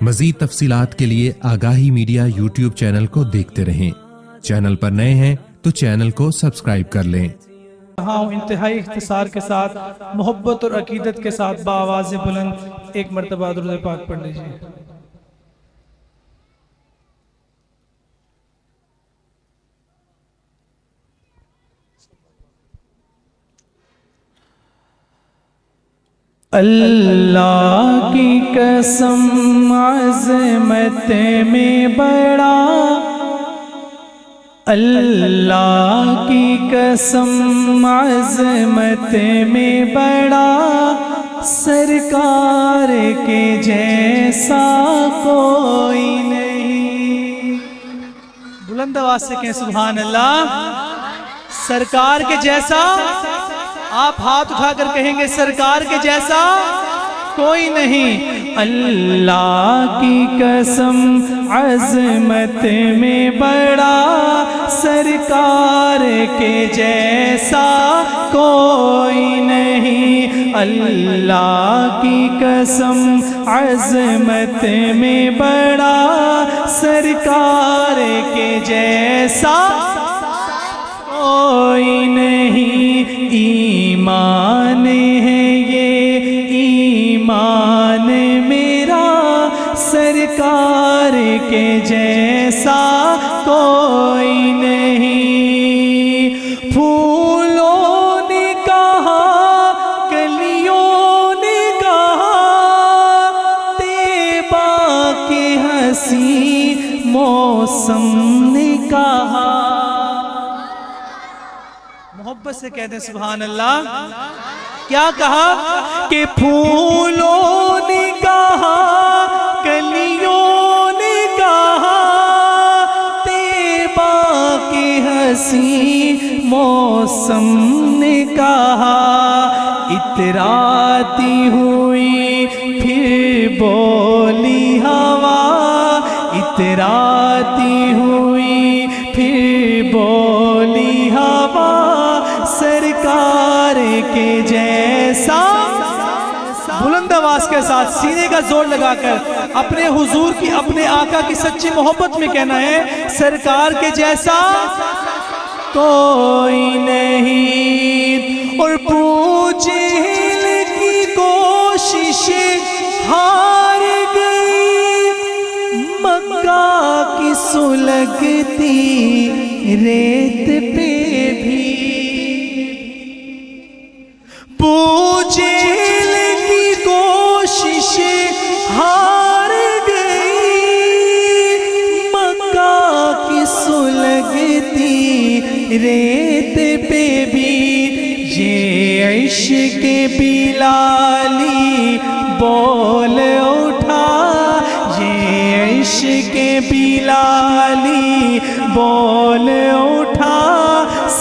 مزید تفصیلات کے لیے آگاہی میڈیا یوٹیوب چینل کو دیکھتے رہیں۔ چینل پر نئے ہیں تو چینل کو سبسکرائب کر لیں۔ ہاں انتہائی اختصار کے ساتھ محبت اور عقیدت کے ساتھ بآواز بلند ایک مرتبہ درود پاک پڑھ لیجیے۔ اللہ کی قسم عظمت میں بڑا، اللہ کی قسم عظمت میں بڑا، سرکار کے جیسا کوئی نہیں۔ بلند آواز سے کہیں سبحان اللہ۔ سرکار کے جیسا، آپ ہاتھ اٹھا کر کہیں گے سرکار کے جیسا کوئی نہیں۔ اللہ کی قسم عظمت میں بڑا، سرکار کے جیسا کوئی نہیں۔ اللہ کی قسم عظمت میں بڑا، سرکار کے جیسا کوئی نہیں۔ ایمان ہے یہ ایمان میرا، سرکار کے جیسا کوئی نہیں۔ پھولوں نے کہا، کلیوں نے کہا، طیبہ کے حسین موسم نے کہا۔ محبت سے کہتے ہیں سبحان اللہ۔ کیا کہا کہ پھولوں نے کہا، کلیوں نے کہا، طیبہ کے حسین موسم نے کہا۔ اتراتی ہوئی پھر بولی ہوا، اتراتی ہوئی پھر بولی ہوا، سرکار کے جیسا۔ بلند آواز کے ساتھ سینے کا زور لگا کر اپنے حضور کی، اپنے آقا کی سچی محبت میں کہنا ہے سرکار کے جیسا کوئی نہیں۔ اور پوچھل کی کوشش ہار گئی، مکہ کی سلگتی ریت پہ بھی۔ پوچھل کی کوشش ہار گئی، مکہ کی سلگتی ریت پہ بھی۔ یہ عشق بلالی بول اٹھا، یہ عشق بلالی بول اٹھا،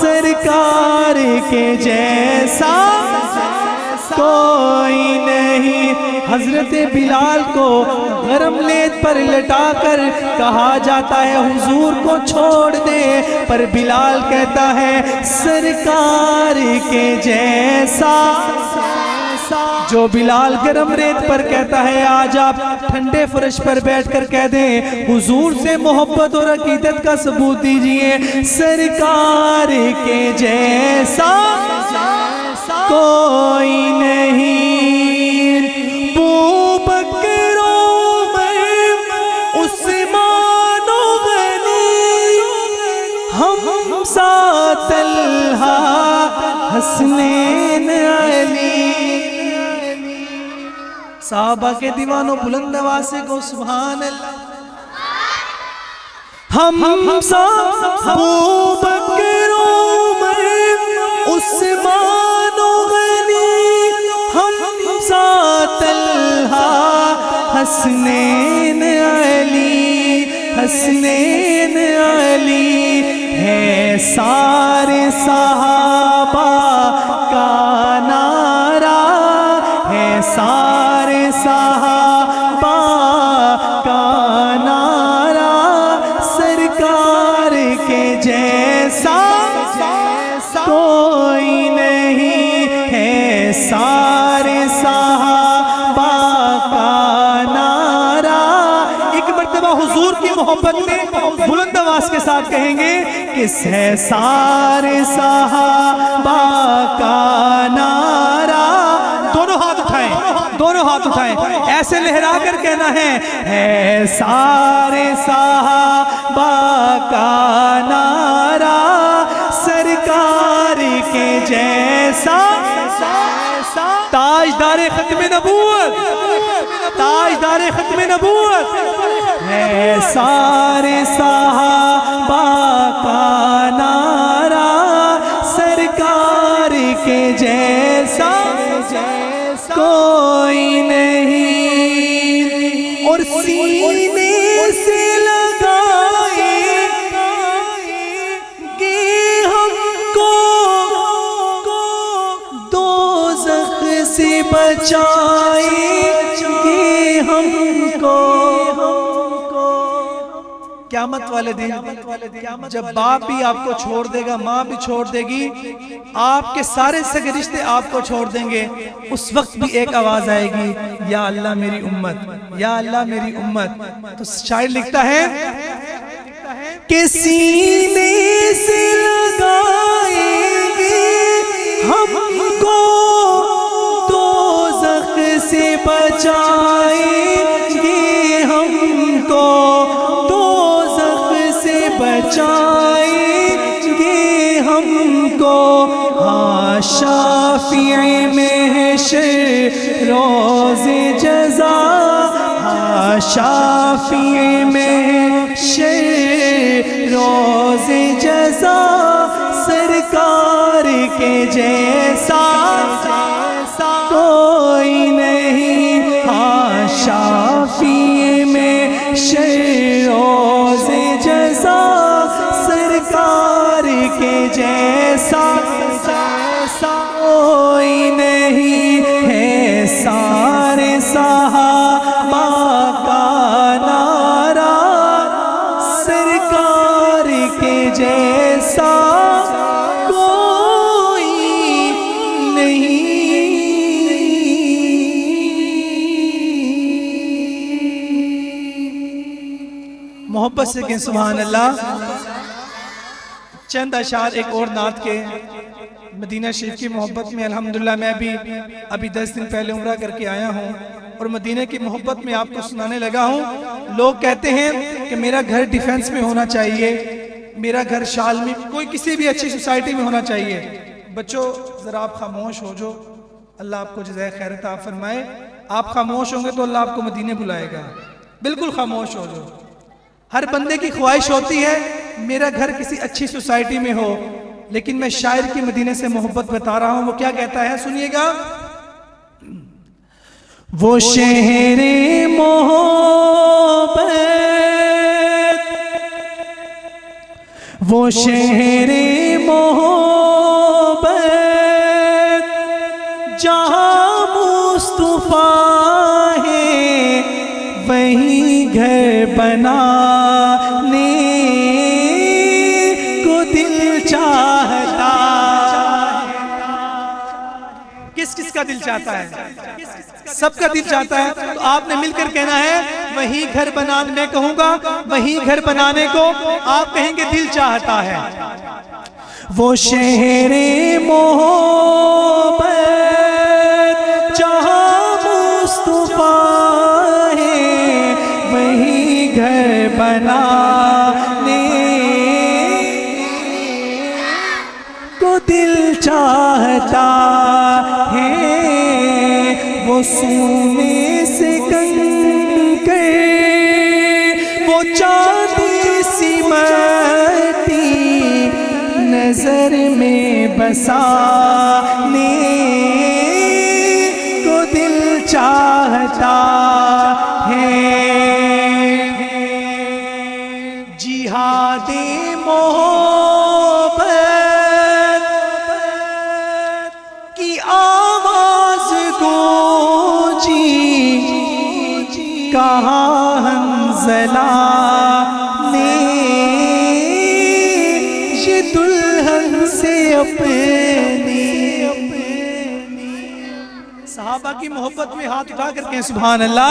سرکار کے جیسا کوئی نہیں۔ حضرت بلال کو گرم لیت پر لٹا کر کہا جاتا ہے حضور کو چھوڑ دے، پر بلال کہتا ہے سرکار کے جیسا۔ جو بلال گرم ریت پر کہتا ہے آج آپ ٹھنڈے فرش پر بیٹھ کر کہہ دیں حضور سے محبت اور عقیدت کا ثبوت دیجئے، سرکار کے جیسا کوئی نہیں۔ بوبکر عمر عثمان و غنی، حمزہ طلحہ حسنین علی۔ صحابہ کے دیوانوں بلند آواز سے کہو سبحان اللہ۔ حمزہ، ابوبکر عمر عثمان و غنی، حمزہ طلحہ حسنین علی، حسنین علی ہے سارے صحابہ کا نعرہ، ہے سارے صحابہ کا نعرہ، سرکار کے جیسا کوئی نہیں ہے، سارے صحابہ کا نعرہ مرتبہ حضور کی محبت میں بلند آواز کے ساتھ کہیں گے کہ سارے صحابہ کا نعرہ، دونوں ہاتھ اٹھائیں ایسے لہرا کر کہنا ہے سارے صحابہ کا نعرہ سرکار کے جیسا، تاجدار ختم نبوت ہے سارے صحابہ کا نعرہ سرکار کے جیسا کوئی نہیں، اور سینے سے لگائیں گے ہم کو دوزخ سے بچائیں گے ہم کو۔ قیامت والے دن جب باپ بھی آپ کو چھوڑ دے گا، ماں بھی چھوڑ دے گی، آپ کے سارے سگے رشتے آپ کو چھوڑ دیں گے، اس وقت بھی ایک آواز آئے گی، یا اللہ میری امت، یا اللہ میری امت۔ تو شاعر لکھتا ہے کہ سینے سے لگائیں گے ہم کو دوزخ سے بچائیں گے ہم کو، بچائیں گے ہم کو، ہاں شافع محشر روز جزا، ہاں شافع محشر روز جزا سرکار کے جیسا کوئی نہیں، ہاں شافع محشر روز جزا سرکار کے جیسا کوئی نہیں ہے، سارے صحابہ کا نعرہ سرکار کے جیسا کوئی نہیں۔ محبت سے کہیں سبحان اللہ۔ چند اشعار ایک اور نعت کے مدینہ شریف کی محبت میں، الحمدللہ میں ابھی 10 دن پہلے عمرہ کر کے آیا ہوں اور مدینہ کی محبت میں آپ کو سنانے لگا ہوں۔ لوگ کہتے ہیں کہ میرا گھر ڈیفنس میں ہونا چاہیے، میرا گھر شال میں، کوئی کسی بھی اچھی سوسائٹی میں ہونا چاہیے۔ بچوں ذرا آپ خاموش ہو جو، اللہ آپ کو جزائے خیر عطا فرمائے۔ آپ خاموش ہوں گے تو اللہ آپ کو مدینے بلائے گا، بالکل خاموش ہو جو۔ ہر بندے کی خواہش ہوتی ہے میرا گھر کسی اچھی سوسائٹی میں ہو، لیکن میں شاعر کی مدینے سے محبت بتا رہا ہوں، وہ کیا کہتا ہے سنیے گا۔ وہ شہر محبت، وہ شہر محبت جہاں مصطفیٰ ہے وہیں گھر بنانے کو دل چاہتا ہے۔ کس کس کا دل چاہتا ہے؟ سب کا دل چاہتا ہے۔ تو آپ نے مل کر کہنا ہے وہیں گھر بنانے، میں کہوں گا وہیں گھر بنانے کو، آپ کہیں گے دل چاہتا ہے۔ وہ شہر محبت جہاں مصطفیٰ ہے وہیں گھر بنانے کو دل چاہتا ہے۔ وہ سونے سے کنکر، وہ چاندی سی مٹی نظر میں بسانے کو دل چاہتا ہے۔ جہاد محبت کی آواز گونجی کہاں حنظلہ نے یہ دلہن سے اپنی۔ صحابہ کی محبت میں ہاتھ اٹھا کر کہیں سبحان اللہ۔